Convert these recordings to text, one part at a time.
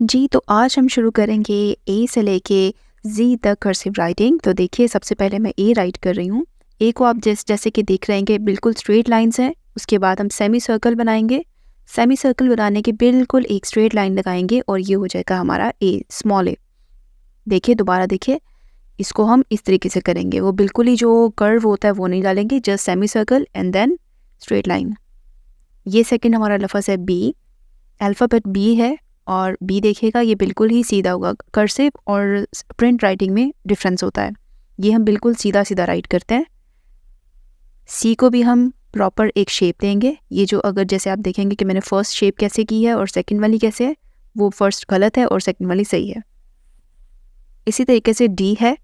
जी, तो आज हम शुरू करेंगे ए से लेके ज़ी तक कर्सिव राइटिंग। तो देखिए, सबसे पहले मैं ए राइट कर रही हूँ। ए को आप जैसे कि देख रहे हैं कि बिल्कुल स्ट्रेट लाइन्स हैं। उसके बाद हम सेमी सर्कल बनाएंगे। सेमी सर्कल बनाने के बिल्कुल एक स्ट्रेट लाइन लगाएंगे और ये हो जाएगा हमारा ए, स्मॉल ए। देखिए, दोबारा देखिए, इसको हम इस तरीके से करेंगे। वो बिल्कुल ही जो कर्व होता है वो नहीं डालेंगे, just semi circle and then straight line. ये सेकेंड हमारा लफ्ज़ है बी। अल्फ़ाबेट बी है और बी देखिएगा ये बिल्कुल ही सीधा होगा। कर्सिव और प्रिंट राइटिंग में डिफरेंस होता है। ये हम बिल्कुल सीधा सीधा राइट करते हैं। सी को भी हम प्रॉपर एक शेप देंगे। ये जो अगर जैसे आप देखेंगे कि मैंने फर्स्ट शेप कैसे की है और सेकंड वाली कैसे है, वो फर्स्ट गलत है और सेकंड वाली सही है। इसी तरीके से डी है।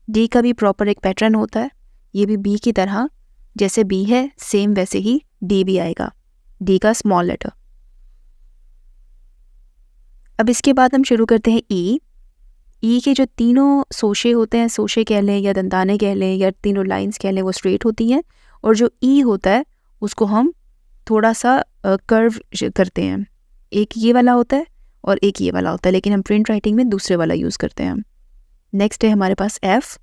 डी का भी प्रॉपर एक पैटर्न होता है। ये भी बी की तरह जैसे बी है सेम वैसे ही डी भी आएगा। डी का स्मॉल लेटर। अब इसके बाद हम शुरू करते हैं ई। ई के जो तीनों सोशे होते हैं, सोशे कह लें या दंताने कह लें या तीनों लाइंस कह लें, वो स्ट्रेट होती हैं। और जो ई होता है उसको हम थोड़ा सा कर्व करते हैं। एक ये वाला होता है और एक ये वाला होता है, लेकिन हम प्रिंट राइटिंग में दूसरे वाला यूज़ करते हैं। नेक्स्ट है हमारे पास एफ़।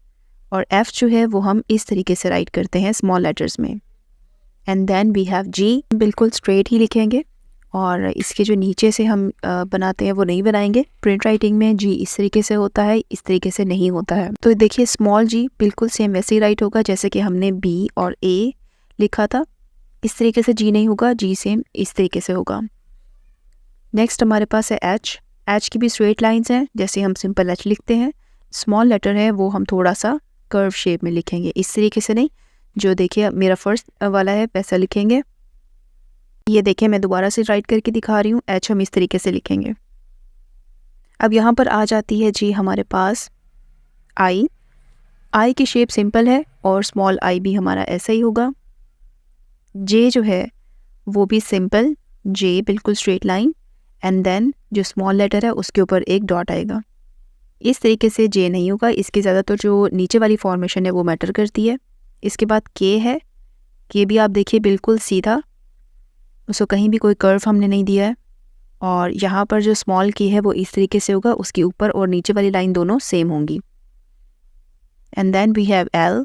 और एफ़ जो है वो हम इस तरीके से राइट करते हैं स्मॉल लेटर्स में। एंड देन वी हैव जी। बिल्कुल स्ट्रेट ही लिखेंगे और इसके जो नीचे से हम बनाते हैं वो नहीं बनाएंगे। प्रिंट राइटिंग में जी इस तरीके से होता है, इस तरीके से नहीं होता है। तो देखिए, स्मॉल जी बिल्कुल सेम वैसे ही राइट होगा जैसे कि हमने बी और ए लिखा था। इस तरीके से जी नहीं होगा, जी सेम इस तरीके से होगा। नेक्स्ट हमारे पास है एच। एच की भी स्ट्रेट लाइन्स हैं जैसे हम सिंपल एच लिखते हैं। स्मॉल लेटर है वो हम थोड़ा सा कर्व शेप में लिखेंगे, इस तरीके से नहीं। जो देखिए मेरा फर्स्ट वाला है वैसा लिखेंगे। ये देखिए, मैं दोबारा से राइट करके दिखा रही हूँ। एच हम इस तरीके से लिखेंगे। अब यहाँ पर आ जाती है जी हमारे पास आई। आई की शेप सिंपल है और स्मॉल आई भी हमारा ऐसा ही होगा। जे जो है वो भी सिंपल, जे बिल्कुल स्ट्रेट लाइन एंड देन जो स्मॉल लेटर है उसके ऊपर एक डॉट आएगा। इस तरीके से जे नहीं होगा, इसकी ज़्यादातर जो नीचे वाली फॉर्मेशन है वो मैटर करती है। इसके बाद के है। के भी आप देखिए बिल्कुल सीधा, उसको कहीं भी कोई कर्व हमने नहीं दिया है। और यहाँ पर जो स्मॉल की है वो इस तरीके से होगा, उसकी ऊपर और नीचे वाली लाइन दोनों सेम होंगी। And then we have L.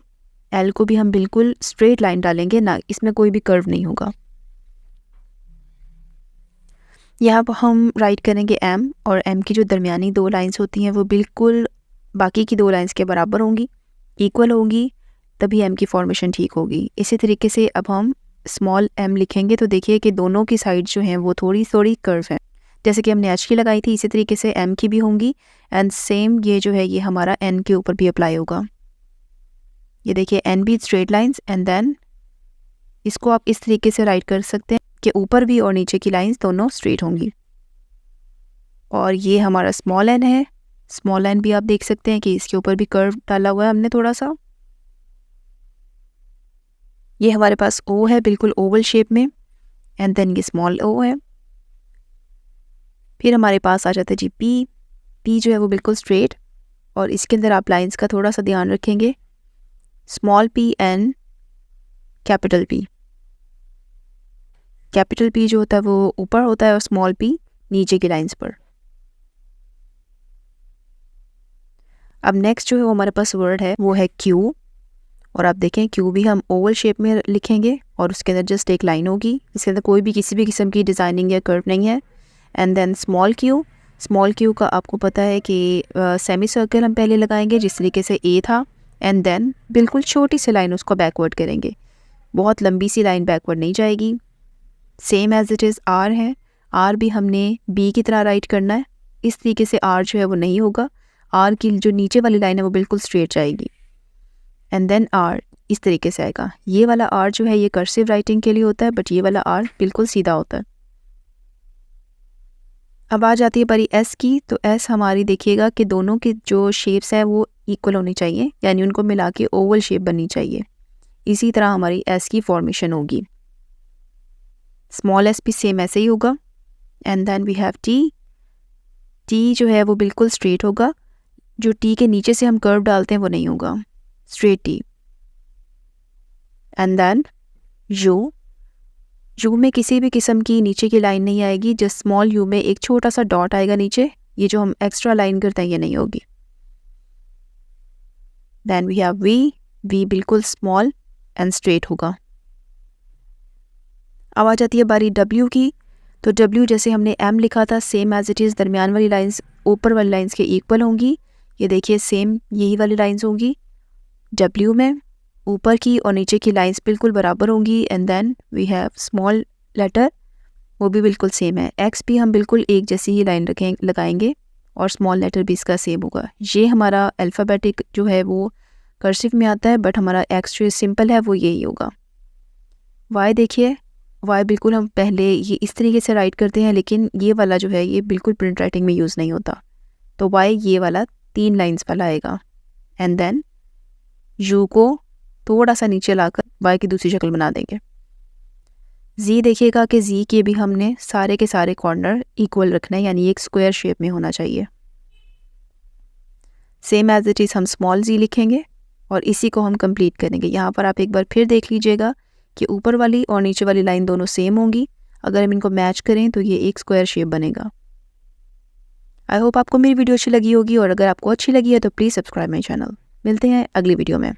L को भी हम बिल्कुल स्ट्रेट लाइन डालेंगे ना, इसमें कोई भी कर्व नहीं होगा। यहाँ पर हम राइट करेंगे एम। और एम की जो दरमियानी दो लाइंस होती हैं वो बिल्कुल बाकी की दो लाइंस के बराबर होंगी, इक्वल होंगी, तभी एम की फॉर्मेशन ठीक होगी। इसी तरीके से अब हम स्मॉल एम लिखेंगे तो देखिए कि दोनों की साइड जो हैं वो थोड़ी थोड़ी कर्व हैं, जैसे कि हमने एच की लगाई थी इसी तरीके से एम की भी होंगी। एंड सेम ये जो है ये हमारा एन के ऊपर भी अप्लाई होगा। ये देखिए, एन भी स्ट्रेट लाइंस एंड देन इसको आप इस तरीके से राइट कर सकते हैं कि ऊपर भी और नीचे की लाइंस दोनों स्ट्रेट होंगी। और ये हमारा स्मॉल एन है। स्मॉल एन भी आप देख सकते हैं कि इसके ऊपर भी कर्व डाला हुआ है हमने थोड़ा सा। ये हमारे पास ओ है बिल्कुल ओवल शेप में एंड देन ये स्मॉल ओ है। फिर हमारे पास आ जाता है जी पी। पी जो है वो बिल्कुल स्ट्रेट और इसके अंदर आप लाइंस का थोड़ा सा ध्यान रखेंगे। Small P and capital P. Capital P जो होता है वो ऊपर होता है और स्मॉल पी नीचे की लाइंस पर। अब नेक्स्ट जो है वो हमारे पास वर्ड है वो है क्यू। और आप देखें क्यू भी हम ओवल शेप में लिखेंगे और उसके अंदर जस्ट एक लाइन होगी, इसके अंदर कोई भी किसी भी किस्म की डिज़ाइनिंग या कर्व नहीं है। And then small Q. Small Q का आपको पता है कि सेमी सर्कल हम पहले लगाएंगे जिस तरीके से ए था एंड देन बिल्कुल छोटी सी लाइन उसको बैकवर्ड करेंगे, बहुत लंबी सी लाइन बैकवर्ड नहीं जाएगी। Same as it is R है। आर भी हमने बी की तरह राइट करना है, इस तरीके से आर जो है वो नहीं होगा। आर की जो नीचे वाली लाइन है वो बिल्कुल स्ट्रेट जाएगी एंड देन आर इस तरीके से आएगा। ये वाला आर जो है ये कर्सिव राइटिंग के लिए होता है, बट ये वाला आर बिल्कुल सीधा होता है। अब आ जाती है बारी एस की। तो एस हमारी देखिएगा कि दोनों की जो शेप्स है वो इक्वल होनी चाहिए, यानी उनको मिला के ओवल शेप बननी चाहिए। इसी तरह हमारी एस की फॉर्मेशन होगी। स्मॉल एस भी सेम ऐसे ही होगा। And then we have T. T जो है वो बिल्कुल स्ट्रेट होगा, जो टी के नीचे से हम कर्व डालते हैं वो नहीं होगा, straight T. And then U. U में किसी भी किस्म की नीचे की लाइन नहीं आएगी, जस्ट स्मॉल यू में एक छोटा सा डॉट आएगा नीचे, ये जो हम एक्स्ट्रा लाइन करते हैं ये नहीं होगी। Then we have V, V बिल्कुल स्मॉल एंड स्ट्रेट होगा। अब आ जाती है बारी डब्ल्यू की। तो डब्ल्यू जैसे हमने एम लिखा था सेम एज इट इज़, दरमियान वाली लाइंस ऊपर वाली लाइंस के इक्वल होंगी। ये देखिए सेम यही वाली लाइंस होंगी डब्ल्यू में, ऊपर की और नीचे की लाइंस बिल्कुल बराबर होंगी। And then we have small letter, वो भी बिल्कुल सेम है। एक्स भी हम बिल्कुल एक जैसी ही लाइन लगाएंगे और स्मॉल लेटर भी इसका सेम होगा। ये हमारा अल्फ़ाबेटिक जो है वो कर्सिव में आता है, बट हमारा एक्स जो सिंपल है वो यही होगा। वाई देखिए, वाई बिल्कुल हम पहले ये इस तरीके से राइट करते हैं, लेकिन ये वाला जो है ये बिल्कुल प्रिंट राइटिंग में यूज़ नहीं होता। तो वाई ये वाला 3 लाइंस वाला आएगा। एंड देन यू को थोड़ा सा नीचे लाकर वाई की दूसरी शक्ल बना देंगे। जी देखिएगा कि जी के भी हमने सारे के सारे कॉर्नर इक्वल रखना है, यानी एक स्क्वायर शेप में होना चाहिए। सेम एज इट इज़ हम स्मॉल जी लिखेंगे और इसी को हम कंप्लीट करेंगे। यहाँ पर आप एक बार फिर देख लीजिएगा कि ऊपर वाली और नीचे वाली लाइन दोनों सेम होंगी। अगर हम इनको मैच करें तो ये एक स्क्वायर शेप बनेगा। आई होप आपको मेरी वीडियो अच्छी लगी होगी, और अगर आपको अच्छी लगी है तो प्लीज़ सब्सक्राइब माई चैनल। मिलते हैं अगली वीडियो में।